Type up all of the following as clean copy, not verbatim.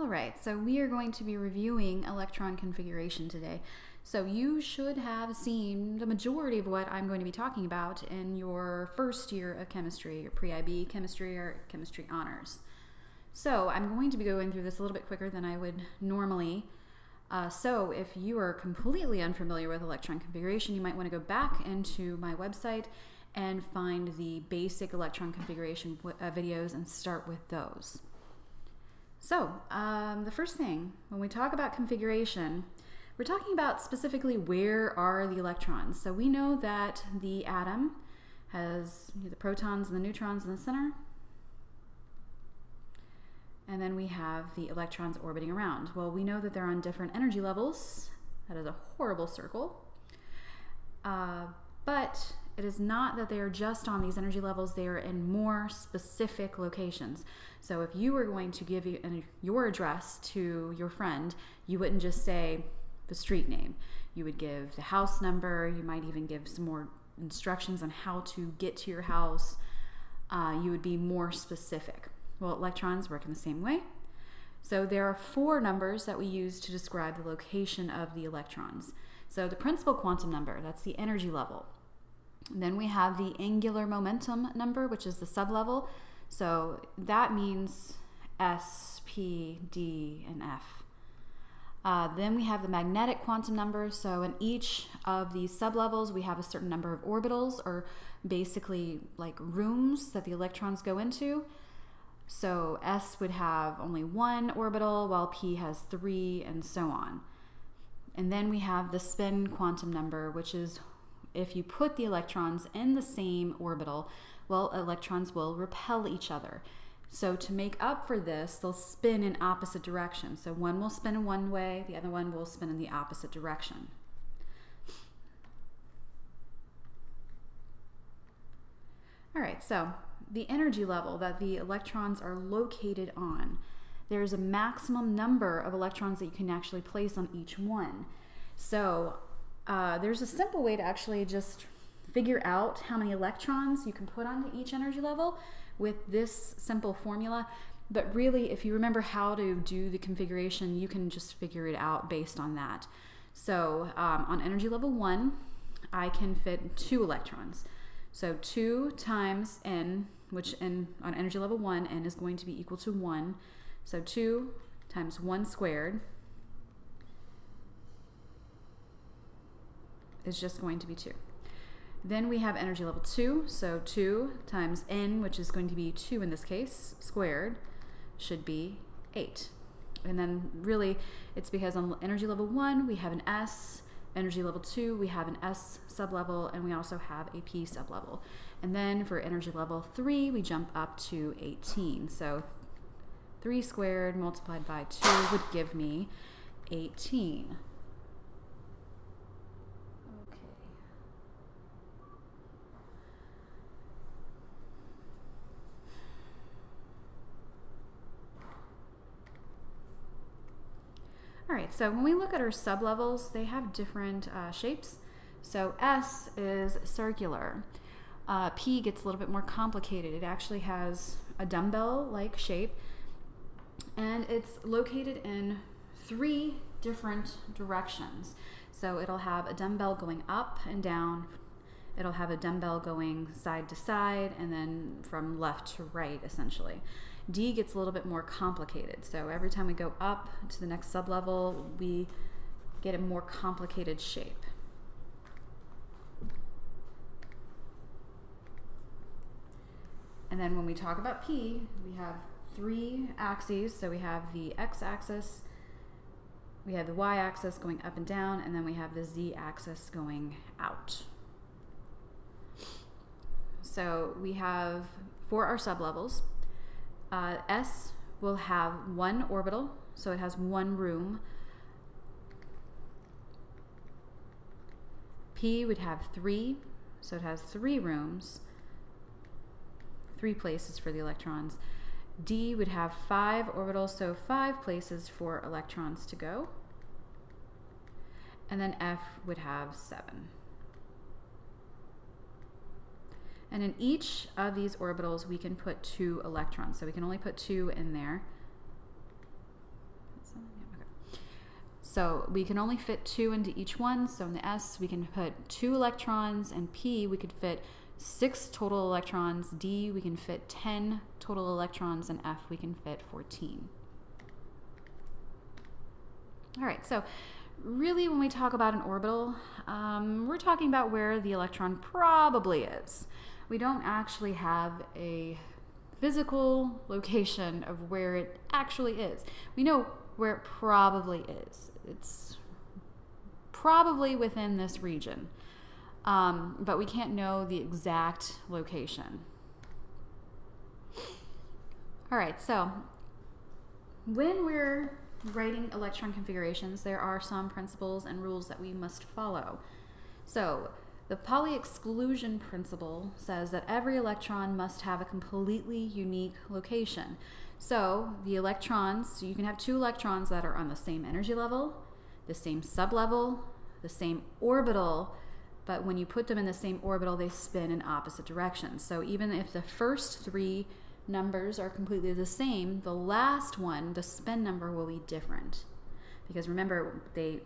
Alright, so we are going to be reviewing electron configuration today. So you should have seen the majority of what I'm going to be talking about in your first year of chemistry, your pre-IB chemistry or chemistry honors. So I'm going to be going through this a little bit quicker than I would normally. So if you are completely unfamiliar with electron configuration, you might want to go back into my website and find the basic electron configuration videos and start with those. So the first thing, when we talk about configuration, we're talking about specifically where are the electrons. So we know that the atom has the protons and the neutrons in the center. And then we have the electrons orbiting around. Well, we know that they're on different energy levels. That is a horrible circle. But it is not that they are just on these energy levels, they are in more specific locations. So if you were going to give your address to your friend, you wouldn't just say the street name. You would give the house number, you might even give some more instructions on how to get to your house. You would be more specific. Well, electrons work in the same way. So there are 4 numbers that we use to describe the location of the electrons. So the principal quantum number, that's the energy level. And then we have the angular momentum number, which is the sublevel. So that means S, P, D, and F. Then we have the magnetic quantum number. So in each of these sublevels, we have a certain number of orbitals, or basically like rooms that the electrons go into. So S would have only 1 orbital, while P has 3, and so on. And then we have the spin quantum number, which is if you put the electrons in the same orbital, well, electrons will repel each other. So to make up for this, they'll spin in opposite directions. So one will spin in one way, the other one will spin in the opposite direction. All right, so the energy level that the electrons are located on, there's a maximum number of electrons that you can actually place on each one. So there's a simple way to actually just figure out how many electrons you can put on each energy level with this simple formula. But really, if you remember how to do the configuration, you can just figure it out based on that. So on energy level 1, I can fit 2 electrons. So 2 times n, which on energy level 1, n is going to be equal to 1. So 2 times 1 squared is just going to be 2. Then we have energy level 2, so 2 times n, which is going to be 2 in this case, squared, should be 8. And then really, it's because on energy level 1, we have an S, energy level 2, we have an S sublevel, and we also have a P sublevel. And then for energy level 3, we jump up to 18. So 3 squared multiplied by 2 would give me 18. All right, so when we look at our sublevels, they have different shapes. So S is circular. P gets a little bit more complicated. It actually has a dumbbell-like shape, and it's located in 3 different directions. So it'll have a dumbbell going up and down. It'll have a dumbbell going side to side, and then from left to right, essentially. D gets a little bit more complicated. So every time we go up to the next sublevel, we get a more complicated shape. And then when we talk about P, we have 3 axes. So we have the x-axis, we have the y-axis going up and down, and then we have the z-axis going out. So we have, for our sublevels, S will have 1 orbital, so it has 1 room. P would have 3, so it has 3 rooms, 3 places for the electrons. D would have 5 orbitals, so 5 places for electrons to go. And then F would have 7. And in each of these orbitals, we can put 2 electrons. So we can only put 2 in there. Yeah, okay. So we can only fit 2 into each one. So in the S, we can put 2 electrons, and P, we could fit 6 total electrons. D, we can fit 10 total electrons, and F, we can fit 14. All right, so really when we talk about an orbital, we're talking about where the electron probably is. We don't actually have a physical location of where it actually is. We know where it probably is. It's probably within this region, but we can't know the exact location. All right, so when we're writing electron configurations, there are some principles and rules that we must follow. So the Pauli exclusion principle says that every electron must have a completely unique location. So the electrons, so you can have 2 electrons that are on the same energy level, the same sublevel, the same orbital, but when you put them in the same orbital, they spin in opposite directions. So even if the first 3 numbers are completely the same, the last one, the spin number, will be different. Because remember, they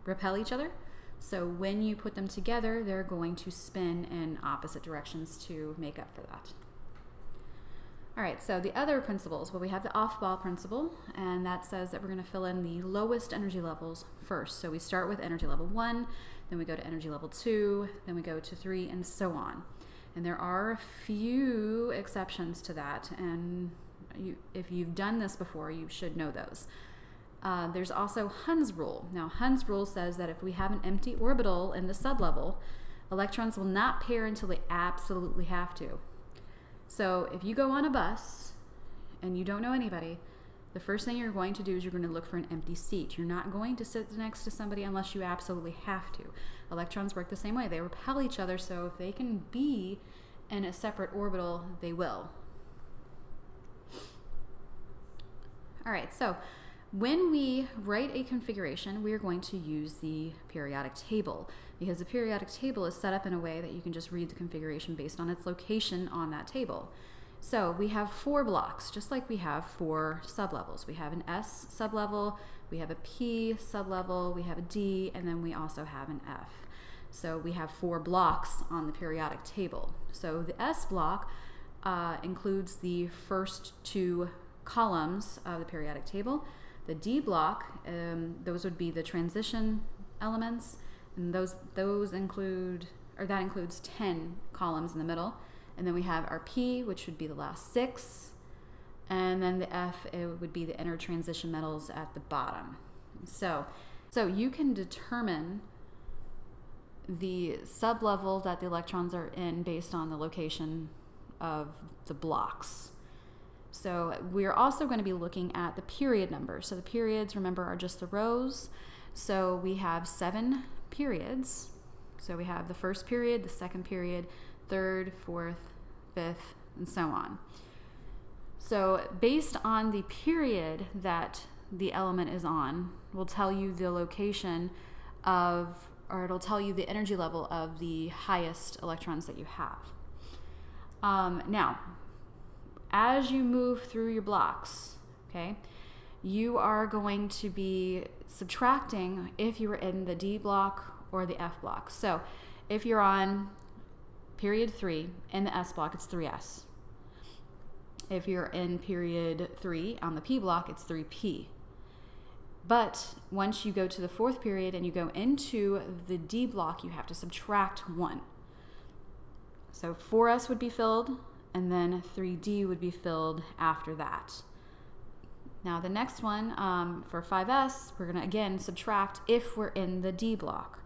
repel each other. So when you put them together, they're going to spin in opposite directions to make up for that. All right, so the other principles, well, we have the off-ball principle, and that says that we're going to fill in the lowest energy levels first. So we start with energy level 1, then we go to energy level 2, then we go to 3, and so on. And there are a few exceptions to that, and if you've done this before, you should know those. There's also Hund's rule. Now, Hund's rule says that if we have an empty orbital in the sublevel, electrons will not pair until they absolutely have to. So if you go on a bus and you don't know anybody, the first thing you're going to do is you're going to look for an empty seat. You're not going to sit next to somebody unless you absolutely have to. Electrons work the same way. They repel each other, so if they can be in a separate orbital, they will. All right, so when we write a configuration, we are going to use the periodic table, because the periodic table is set up in a way that you can just read the configuration based on its location on that table. So we have 4 blocks, just like we have 4 sublevels. We have an S sublevel, we have a P sublevel, we have a D, and then we also have an F. So we have 4 blocks on the periodic table. So the S block includes the first 2 columns of the periodic table. The D block, those would be the transition elements, and those include, or that includes 10 columns in the middle. And then we have our P, which would be the last 6, and then the F, it would be the inner transition metals at the bottom. So you can determine the sublevel that the electrons are in based on the location of the blocks. So we're also going to be looking at the period numbers. So the periods, remember, are just the rows. So we have 7 periods. So we have the first period, the second period, third, fourth, fifth, and so on. So based on the period that the element is on, will tell you the location of, or it'll tell you the energy level of the highest electrons that you have. Now, as you move through your blocks, okay, you are going to be subtracting if you were in the D block or the F block. So if you're on period 3 in the S block, it's 3S. If you're in period 3 on the P block, it's 3P. But once you go to the 4th period and you go into the D block, you have to subtract 1. So 4S would be filled, and then 3D would be filled after that. Now the next one, for 5S, we're going to again subtract if we're in the D block.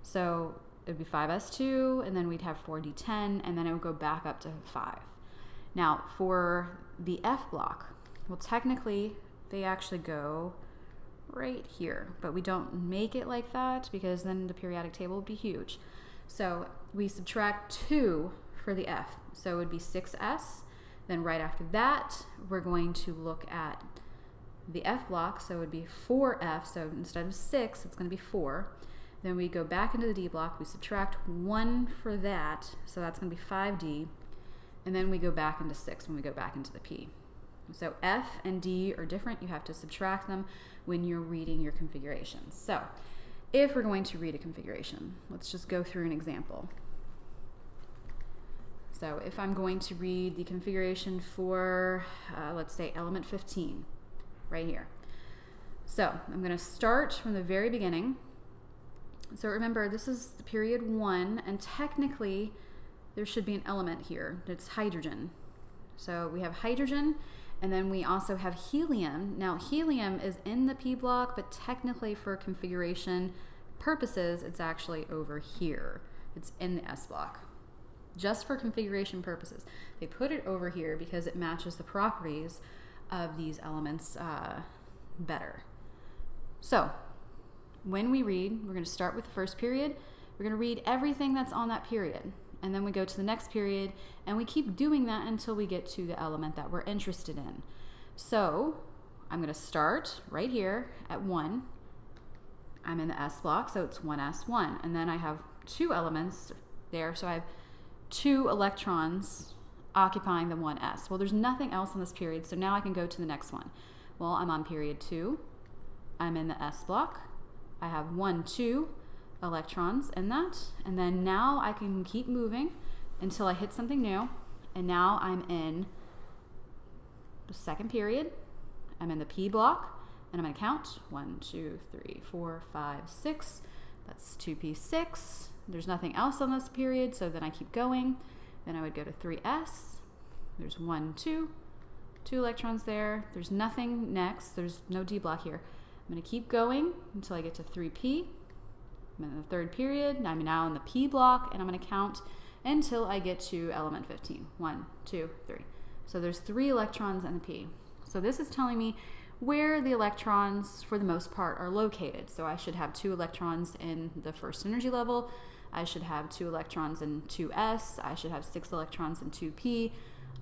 So it would be 5S2, and then we'd have 4D10, and then it would go back up to 5. Now for the F block, well, technically they actually go right here, but we don't make it like that because then the periodic table would be huge. So we subtract 2 for the F, so it would be 6S. Then right after that, we're going to look at the F block, so it would be 4F, so instead of 6, it's going to be 4. Then we go back into the D block, we subtract 1 for that, so that's going to be 5D, and then we go back into 6 when we go back into the P. So F and D are different. You have to subtract them when you're reading your configurations. So if we're going to read a configuration, let's just go through an example. So if I'm going to read the configuration for, let's say, element 15, right here. So I'm going to start from the very beginning. So remember, this is the period 1, and technically there should be an element here. It's hydrogen. So we have hydrogen, and then we also have helium. Now helium is in the P block, but technically for configuration purposes, it's actually over here. It's in the S block. Just for configuration purposes. They put it over here because it matches the properties of these elements better. So when we read, we're going to start with the first period. We're going to read everything that's on that period. And then we go to the next period, and we keep doing that until we get to the element that we're interested in. So I'm going to start right here at 1. I'm in the S block, so it's 1s1. And then I have 2 elements there, so I have 2 electrons occupying the 1s. Well, there's nothing else on this period, so now I can go to the next one. Well, I'm on period 2. I'm in the S block. I have 2 electrons in that, and then now I can keep moving until I hit something new, and now I'm in the second period. I'm in the P block, and I'm going to count 1, 2, 3, 4, 5, 6. That's 2p6. There's nothing else on this period, so then I keep going. Then I would go to 3s. There's 1, 2 electrons there. There's nothing next. There's no D block here. I'm going to keep going until I get to 3p. I'm in the third period. I'm now in the P block, and I'm going to count until I get to element 15. 1, 2, 3. So there's 3 electrons in the P. So this is telling me where the electrons, for the most part, are located. So I should have 2 electrons in the first energy level. I should have 2 electrons in 2s. I should have 6 electrons in 2p.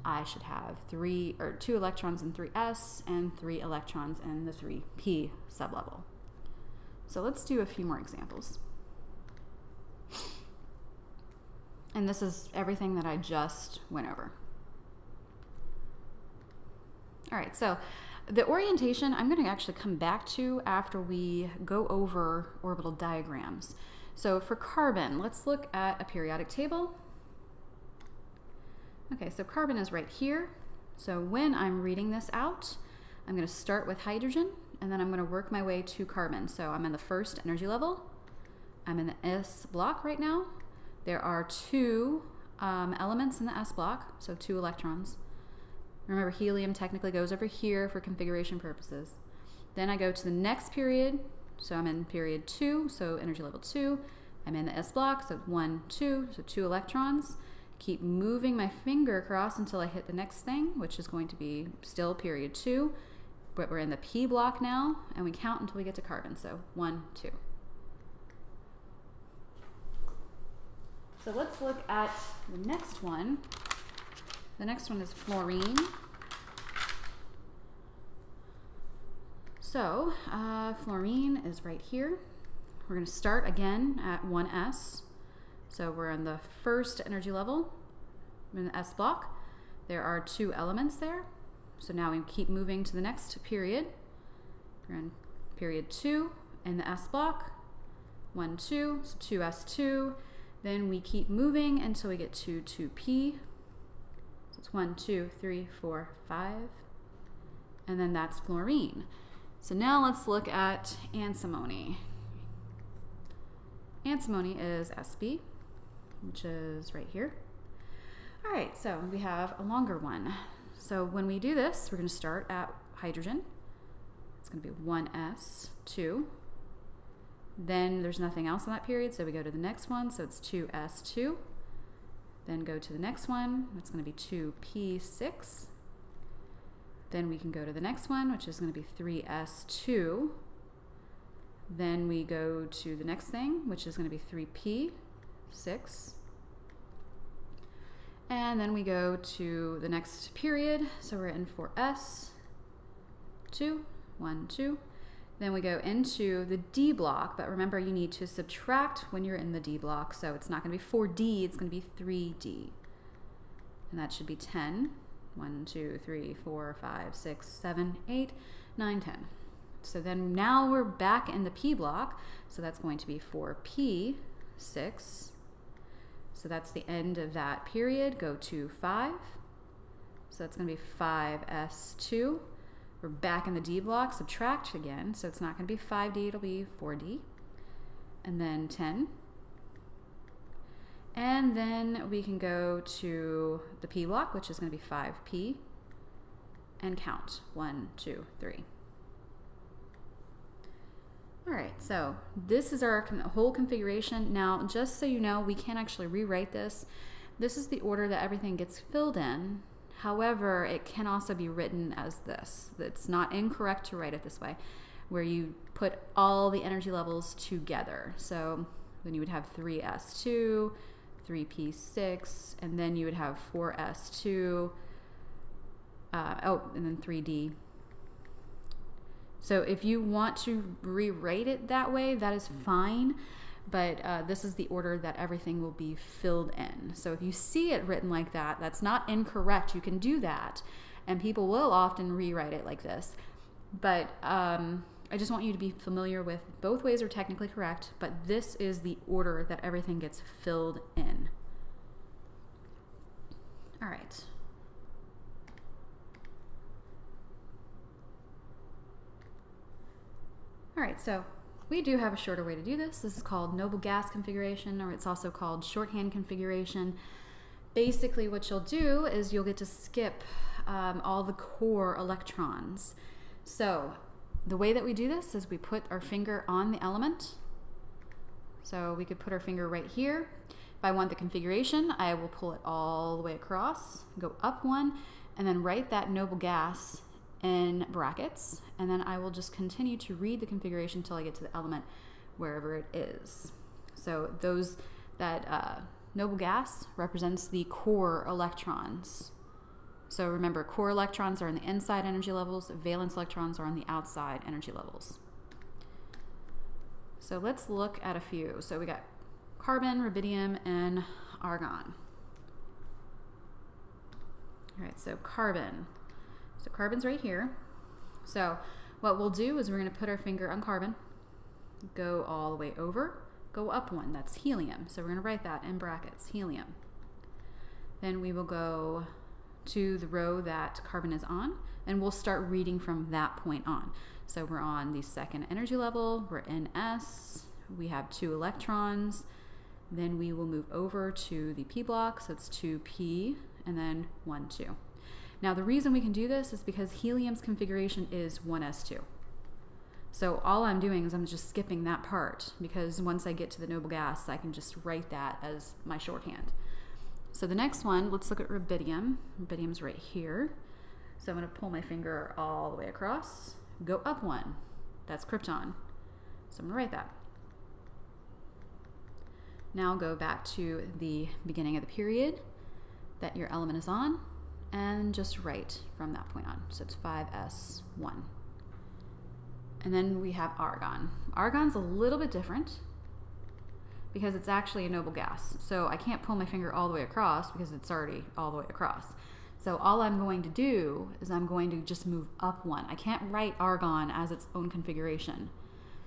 I should have 2 electrons in 3s and 3 electrons in the 3p sublevel. So let's do a few more examples. And this is everything that I just went over. All right, so the orientation I'm going to actually come back to after we go over orbital diagrams. So for carbon, let's look at a periodic table. Okay, so carbon is right here. So when I'm reading this out, I'm going to start with hydrogen, and then I'm going to work my way to carbon. So I'm in the first energy level. I'm in the S block right now. There are 2 elements in the S block, so 2 electrons. Remember, helium technically goes over here for configuration purposes. Then I go to the next period. So I'm in period 2, so energy level 2. I'm in the S block, so 1, 2, so 2 electrons. Keep moving my finger across until I hit the next thing, which is going to be still period 2. But we're in the P block now, and we count until we get to carbon. So 1, 2. So let's look at the next one. The next one is fluorine. So fluorine is right here. We're going to start again at 1s. So we're in the first energy level. I'm in the S block. There are 2 elements there. So now we keep moving to the next period. We're in period 2 in the S block. 1, 2, so 2s2. Then we keep moving until we get to 2p. So it's 1, 2, 3, 4, 5. And then that's fluorine. So now let's look at antimony. Antimony is Sb, which is right here. All right, so we have a longer one. So when we do this, we're going to start at hydrogen. It's going to be 1s2. Then there's nothing else in that period, so we go to the next one. So it's 2s2. Then go to the next one. That's going to be 2p6. Then we can go to the next one, which is going to be 3s2. Then we go to the next thing, which is going to be 3p6. And then we go to the next period. So we're in 4s2, 1, 2. Then we go into the D block, but remember you need to subtract when you're in the D block. So it's not going to be 4D, it's going to be 3D. And that should be 10, 1, 2, 3, 4, 5, 6, 7, 8, 9, 10. So then now we're back in the P block. So that's going to be 4p6. So that's the end of that period. Go to 5. So that's going to be 5s2. We're back in the D block. Subtract again. So it's not going to be 5d. It'll be 4d. And then 10. And then we can go to the P block, which is going to be 5p. And count. 1, 2, 3. All right, so this is our whole configuration. Now, just so you know, we can't actually rewrite this. This is the order that everything gets filled in. However, it can also be written as this. It's not incorrect to write it this way, where you put all the energy levels together. So then you would have 3s2, 3p6, and then you would have 4s2, and then 3d. So if you want to rewrite it that way, that is fine, but this is the order that everything will be filled in. So if you see it written like that, that's not incorrect. You can do that, and people will often rewrite it like this. But I just want you to be familiar with both ways are technically correct, but this is the order that everything gets filled in. All right. All right, so we do have a shorter way to do this. This is called noble gas configuration, or it's also called shorthand configuration. Basically, what you'll do is you'll get to skip all the core electrons. So the way that we do this is we put our finger on the element. So we could put our finger right here. If I want the configuration, I will pull it all the way across, go up one, and then write that noble gas in brackets, and then I will just continue to read the configuration until I get to the element wherever it is. So those that noble gas represents the core electrons. So remember, core electrons are on the inside energy levels, valence electrons are on the outside energy levels. So let's look at a few. So we got carbon, rubidium, and argon. All right, so carbon. So carbon's right here. So what we'll do is we're going to put our finger on carbon, go all the way over, go up one. That's helium. So we're going to write that in brackets, helium. Then we will go to the row that carbon is on, and we'll start reading from that point on. So we're on the second energy level, we're in S, we have 2 electrons, then we will move over to the P block, so it's 2p, and then 1, 2. Now the reason we can do this is because helium's configuration is 1s2. So all I'm doing is I'm just skipping that part, because once I get to the noble gas, I can just write that as my shorthand. So the next one, let's look at rubidium. Rubidium's right here. So I'm going to pull my finger all the way across, go up one. That's krypton. So I'm going to write that. Now go back to the beginning of the period that your element is on, and just write from that point on. So it's 5s1. And then we have argon. Argon's a little bit different because it's actually a noble gas. So I can't pull my finger all the way across because it's already all the way across. So all I'm going to do is I'm going to just move up one. I can't write argon as its own configuration.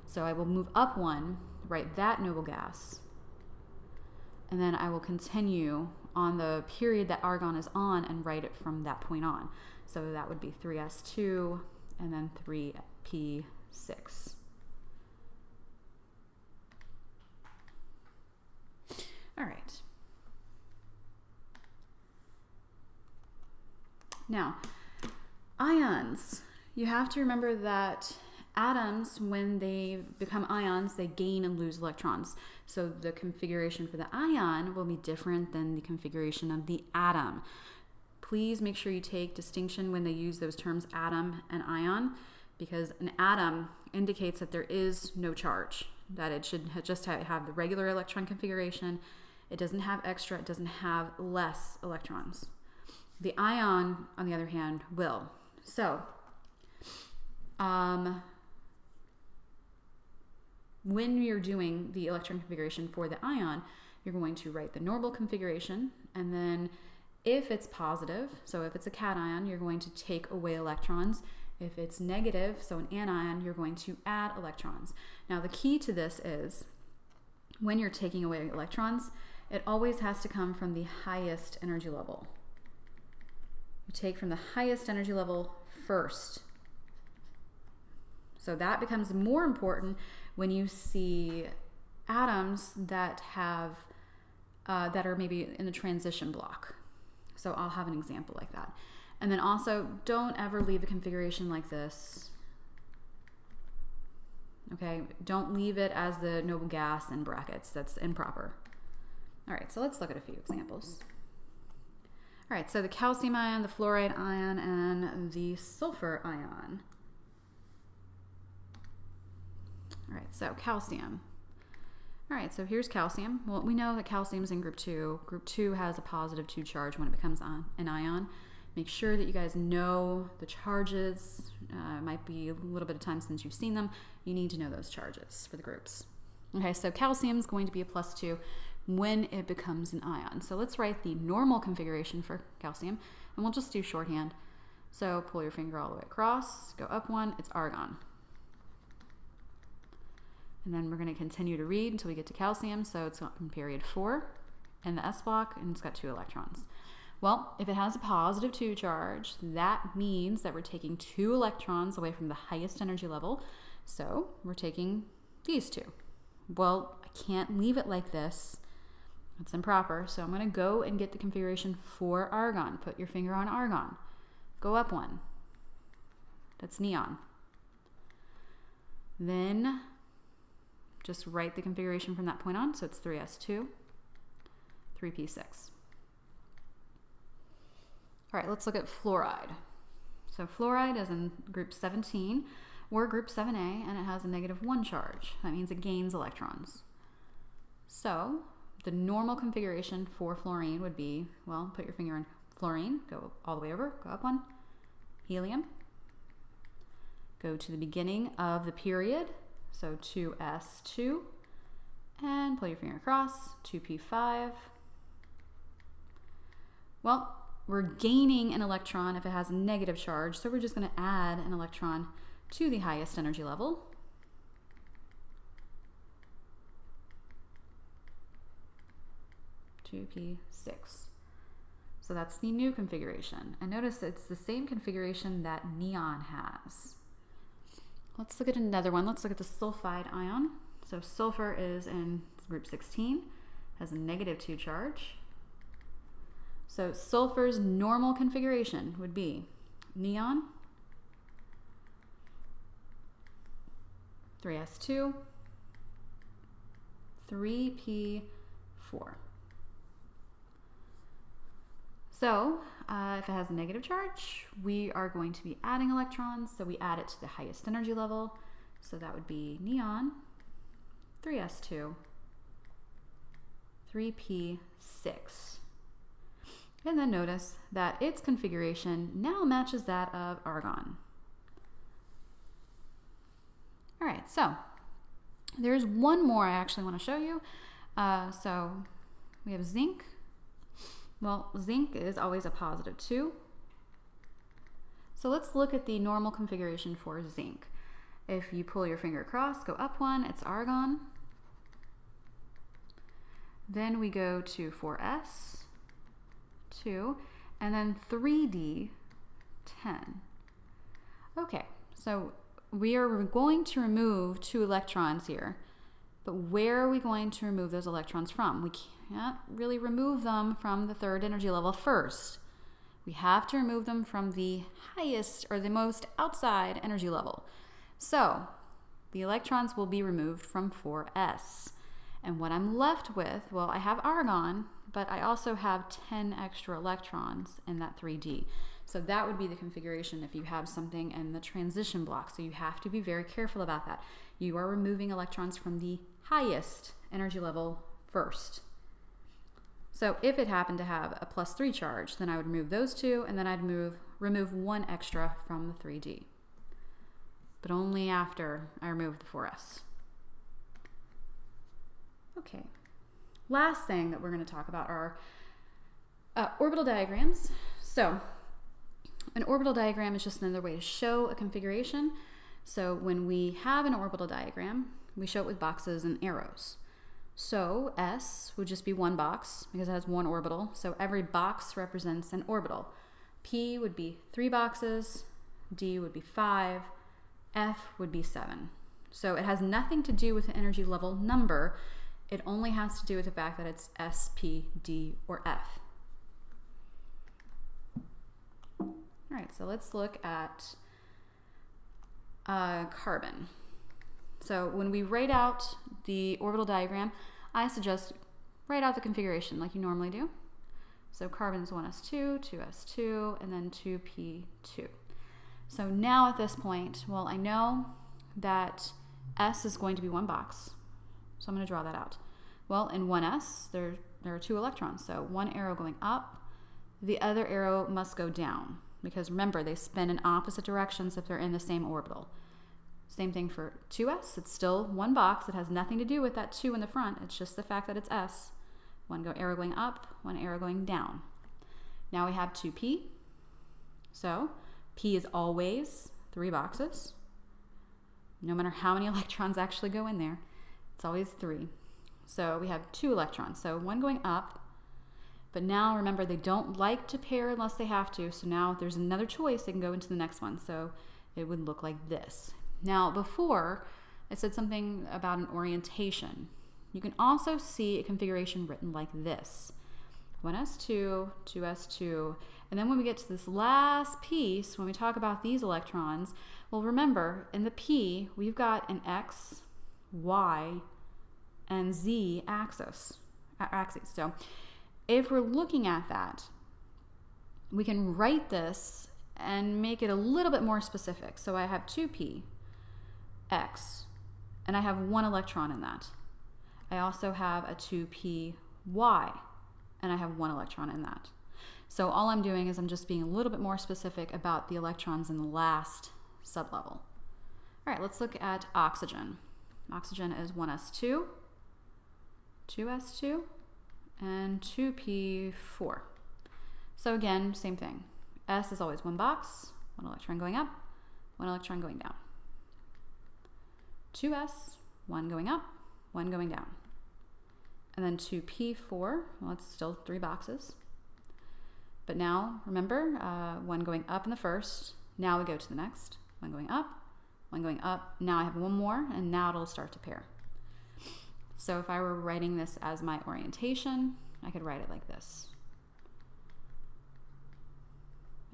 So I will move up one, write that noble gas, and then I will continue on the period that argon is on and write it from that point on. So that would be 3s2 and then 3p6. All right. Now, ions. You have to remember that atoms, when they become ions, they gain and lose electrons. So the configuration for the ion will be different than the configuration of the atom. Please make sure you take distinction when they use those terms atom and ion, because an atom indicates that there is no charge, that it should just have the regular electron configuration. It doesn't have extra, it doesn't have less electrons. The ion, on the other hand, will. So, when you're doing the electron configuration for the ion, you're going to write the normal configuration, and then If it's positive, so if it's a cation, you're going to take away electrons. If it's negative, so an anion, you're going to add electrons. Now the key to this is when you're taking away electrons, it always has to come from the highest energy level. You take from the highest energy level first. So that becomes more important when you see atoms that have that are maybe in the transition block. So I'll have an example like that. And then also, don't ever leave a configuration like this. Okay, don't leave it as the noble gas in brackets. That's improper. All right, so let's look at a few examples. All right, so the calcium ion, the fluoride ion, and the sulfur ion. All right, so calcium. All right, so here's calcium. Well, we know that calcium is in group 2. Group 2 has a positive 2 charge when it becomes an ion. Make sure that you guys know the charges. It might be a little bit of time since you've seen them. You need to know those charges for the groups. Okay, so calcium is going to be a +2 when it becomes an ion. So let's write the normal configuration for calcium, and we'll just do shorthand. So pull your finger all the way across, go up 1, it's argon. And then we're going to continue to read until we get to calcium. So it's in period 4 in the S block, and it's got 2 electrons. Well, if it has a positive 2 charge, that means that we're taking 2 electrons away from the highest energy level. So we're taking these 2. Well, I can't leave it like this. It's improper. So I'm going to go and get the configuration for argon. Put your finger on argon. Go up 1. That's neon. Then just write the configuration from that point on. So it's 3s2, 3p6. All right, let's look at fluoride. So fluoride is in group 17 or group 7a, and it has a -1 charge. That means it gains electrons. So the normal configuration for fluorine would be, well, put your finger on fluorine, go all the way over, go up 1, helium, go to the beginning of the period, so 2s2, and pull your finger across, 2p5. Well, we're gaining an electron if it has a negative charge, so we're just going to add an electron to the highest energy level. p6. So that's the new configuration. And notice it's the same configuration that neon has. Let's look at another one. Let's look at the sulfide ion. So sulfur is in group 16, has a -2 charge. So sulfur's normal configuration would be neon, 3s2, 3p4. So if it has a negative charge, we are going to be adding electrons. So we add it to the highest energy level. So that would be neon, 3s2, 3p6. And then notice that its configuration now matches that of argon. All right, so there's one more I actually want to show you. So we have zinc. Well, zinc is always a +2. So let's look at the normal configuration for zinc. If you pull your finger across, go up 1, it's argon. Then we go to 4s, 2, and then 3d10. Okay, so we are going to remove 2 electrons here, but where are we going to remove those electrons from? We can't really remove them from the 3rd energy level first. We have to remove them from the highest or the most outside energy level. So the electrons will be removed from 4s. And what I'm left with, well, I have argon, but I also have 10 extra electrons in that 3d. So that would be the configuration if you have something in the transition block. So you have to be very careful about that. You are removing electrons from the highest energy level first. So if it happened to have a +3 charge, then I would remove those 2, and then I'd remove 1 extra from the 3d. But only after I remove the 4s. Okay. Last thing that we're going to talk about are Orbital diagrams. So an orbital diagram is just another way to show a configuration. So when we have an orbital diagram, we show it with boxes and arrows. So S would just be one box because it has one orbital. So every box represents an orbital. P would be 3 boxes, D would be 5, F would be 7. So it has nothing to do with the energy level number. It only has to do with the fact that it's S, P, D, or F. All right, so let's look at carbon. So when we write out the orbital diagram, I suggest write out the configuration like you normally do. So carbon is 1s2, 2s2, and then 2p2. So now at this point, well, I know that S is going to be one box, so I'm going to draw that out. Well, in 1s, there are 2 electrons, so one arrow going up, the other arrow must go down, because remember, they spin in opposite directions if they're in the same orbital. Same thing for 2s, it's still one box. It has nothing to do with that 2 in the front. It's just the fact that it's S. One arrow going up, one arrow going down. Now we have 2p. So p is always 3 boxes. No matter how many electrons actually go in there, it's always 3. So we have 2 electrons. So one going up, but now remember they don't like to pair unless they have to. So now if there's another choice, they can go into the next one. So it would look like this. Now before, I said something about an orientation. You can also see a configuration written like this. 1s2, 2s2, and then when we get to this last piece, when we talk about these electrons, well remember, in the P, we've got an X, Y, and Z axes. So if we're looking at that, we can write this and make it a little bit more specific. So I have 2p, X, and I have 1 electron in that. I also have a 2p, Y, and I have 1 electron in that. So all I'm doing is I'm just being a little bit more specific about the electrons in the last sublevel. All right, let's look at oxygen. Oxygen is 1s2, 2s2, and 2p4. So again, same thing. S is always one box, 1 electron going up, 1 electron going down. 2s, 1 going up, 1 going down. And then 2p4, well, it's still 3 boxes. But now, remember, 1 going up in the first. Now we go to the next. 1 going up, 1 going up. Now I have 1 more, and now it'll start to pair. So if I were writing this as my orientation, I could write it like this.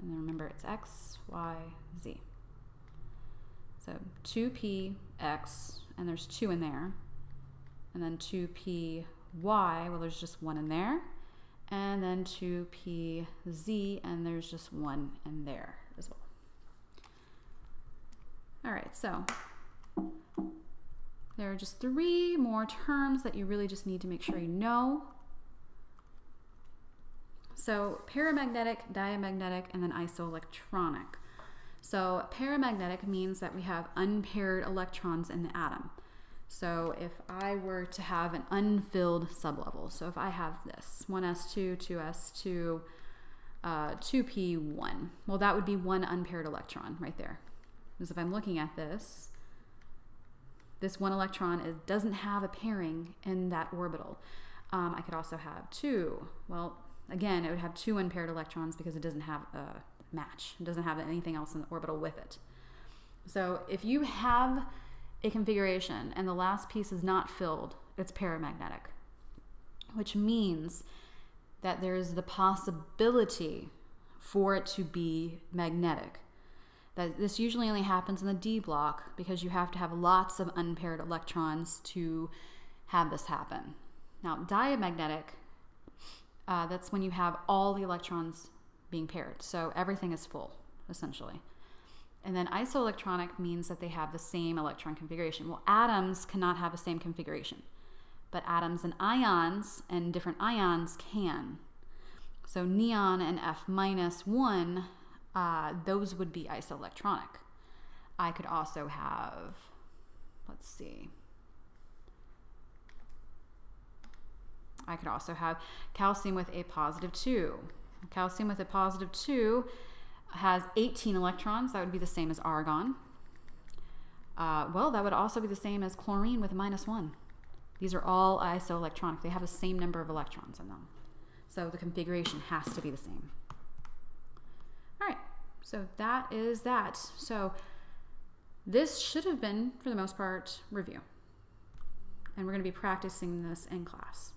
And then remember, it's X, Y, Z. So 2p, X, and there's 2 in there. And then 2p, Y, well, there's just 1 in there. And then 2p, Z, and there's just 1 in there as well. All right, so there are just 3 more terms that you really just need to make sure you know. So paramagnetic, diamagnetic, and then isoelectronic. So paramagnetic means that we have unpaired electrons in the atom. So if I were to have an unfilled sublevel, so if I have this, 1s2, 2s2, 2p1, well, that would be 1 unpaired electron right there. Because if I'm looking at this 1 electron doesn't have a pairing in that orbital. I could also have 2. Well, again, it would have 2 unpaired electrons because it doesn't have a match. It doesn't have anything else in the orbital with it. So if you have a configuration and the last piece is not filled, it's paramagnetic, which means that there's the possibility for it to be magnetic. That this usually only happens in the D block because you have to have lots of unpaired electrons to have this happen. Now, diamagnetic, that's when you have all the electrons being paired. So everything is full, essentially. And then isoelectronic means that they have the same electron configuration. Well, atoms cannot have the same configuration, but atoms and ions and different ions can. So neon and F-1, those would be isoelectronic. I could also have, let's see, I could also have calcium with a positive 2. Calcium with a positive 2 has 18 electrons. That would be the same as argon. Well, that would also be the same as chlorine with a -1. These are all isoelectronic. They have the same number of electrons in them. So the configuration has to be the same. All right, so that is that. So this should have been, for the most part, review. And we're going to be practicing this in class.